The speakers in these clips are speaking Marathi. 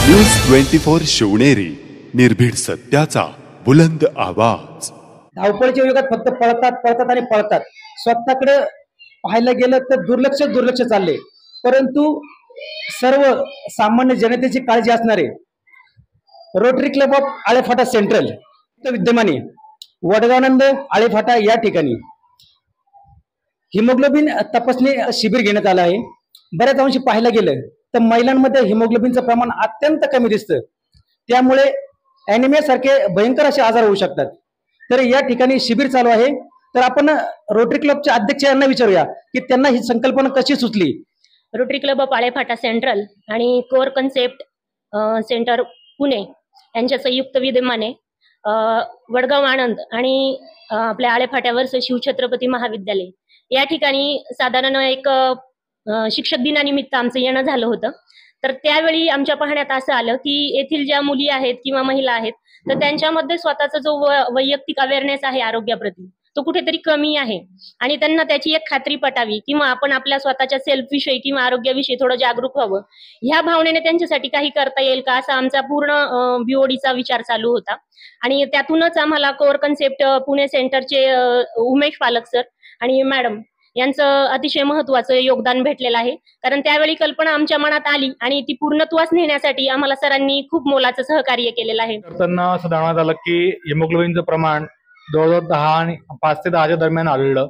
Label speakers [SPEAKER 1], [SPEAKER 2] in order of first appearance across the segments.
[SPEAKER 1] न्यूज 24 शिवनेरी, निर्भीड सत्याचा बुलंद आवाज।
[SPEAKER 2] धावपळीच्या युगात फक्त पळतात आणि पळतात। स्वतःकडे पाहायला गेलं तर दुर्लक्ष चालले, परंतु सर्व सामान्य जनतेची काळजी असणारे rotary club of Alephata central विद्यमाने वडगावनंद आळेफाटा या ठिकाणी हिमोग्लोबिन तपासणी शिबिर घेण्यात आलं आहे। बऱ्याच अंशी पाहायला गेलं तर महिलांमध्ये हिमोग्लोबिनचं प्रमाण अत्यंत कमी दिसतं, त्यामुळे ॲनिमिया सारखे भयंकर असे आजार होऊ शकतात। तर या ठिकाणी शिबिर चालू आहे, तर आपण रोटरी क्लबच्या अध्यक्ष यांना विचारूया की त्यांना ही संकल्पना कशी सुचली।
[SPEAKER 3] Rotary club of Alephata central आणि कोर कन्सेप्ट सेंटर पुणे यांच्या संयुक्त विद्यमाने वडगाव आनंद आणि आपल्या आळेफाट्यावर शिवछत्रपती महाविद्यालय या ठिकाणी साधारण एक शिक्षक दिनानिमित्त आमचं येणं झालं होतं। तर त्यावेळी आमच्या पाहण्यात असं आलं की येथील ज्या मुली आहेत किंवा महिला आहेत तर त्यांच्यामध्ये स्वतःचा जो वैयक्तिक अवेअरनेस आहे आरोग्याप्रती तो कुठेतरी कमी आहे आणि त्यांना त्याची एक खात्री पटावी किंवा आपण आपल्या स्वतःच्या सेल्फ विषयी किंवा आरोग्याविषयी थोडं जागरूक व्हावं ह्या भावनेने त्यांच्यासाठी काही करता येईल का असा आमचा पूर्ण बीओडीचा विचार चालू होता। आणि त्यातूनच आम्हाला कोर कन्सेप्ट पुणे सेंटरचे उमेश पालक सर आणि मॅडम यांचं अतिशय महत्त्वाचं योगदान भेटलेलं आहे, कारण त्यावेळी कल्पना आमच्या मनात आली आणि ती पूर्णत्वास नेण्यासाठी आम्हाला सरांनी खूप मोलाचं सहकार्य केलेलं आहे।
[SPEAKER 4] त्यांना असं जाणवत आलं की हिमोग्लोबिनचं प्रमाण जवळजवळ 5 ते 10च्या दरम्यान आढळलं।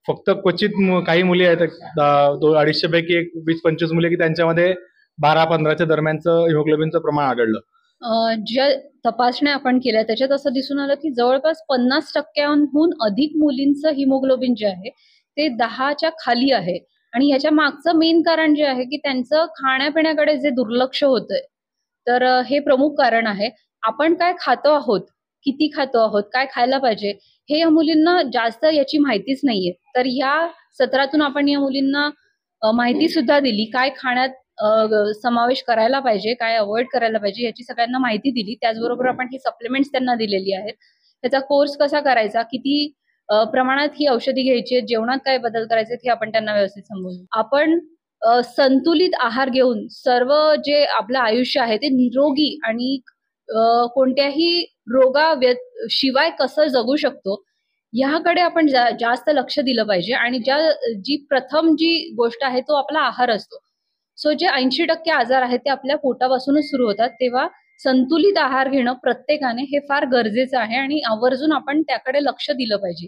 [SPEAKER 4] फक्त क्वचित काही मुली आहेत 250 पैकी 20-25 मुली की त्यांच्यामध्ये 12-15च्या दरम्यानचं हिमोग्लोबिनचं प्रमाण आढळलं।
[SPEAKER 5] ज्या तपासण्या आपण केल्या त्याच्यात असं दिसून आलं की जवळपास 50%हून अधिक मुलींचं हिमोग्लोबिन जे आहे ते 10च्या खाली आहे आणि ह्याच्या मागचं मेन कारण जे आहे की त्यांचं खाण्यापिण्याकडे जे दुर्लक्ष होतंय, तर हे प्रमुख कारण आहे। आपण काय खातो आहोत, किती खातो आहोत, काय खायला पाहिजे हे या मुलींना जास्त याची माहितीच नाहीये। तर ह्या सत्रातून आपण या मुलींना माहिती सुद्धा दिली, काय खाण्यात समावेश करायला पाहिजे, काय अवॉइड करायला पाहिजे याची सगळ्यांना माहिती दिली। त्याचबरोबर आपण ही सप्लिमेंट्स त्यांना दिलेली आहेत, त्याचा कोर्स कसा करायचा, किती प्रमाणात ही औषधी घ्यायची, जेवणात काय बदल करायचे हे आपण त्यांना व्यवस्थित सांगू। आपण संतुलित आहार घेऊन सर्व जे आपलं आयुष्य आहे ते निरोगी आणि कोणत्याही शिवाय कसं जगू शकतो ह्याकडे आपण जास्त लक्ष दिलं पाहिजे। आणि जी प्रथम जी गोष्ट आहे तो आपला आहार असतो। सो जे 80% आजार आहेत ते आपल्या पोटापासूनच सुरू होतात, तेव्हा संतुलित आहार घेणं प्रत्येकाने हे फार गरजेचं आहे आणि आवर्जून आपण त्याकडे लक्ष दिलं पाहिजे।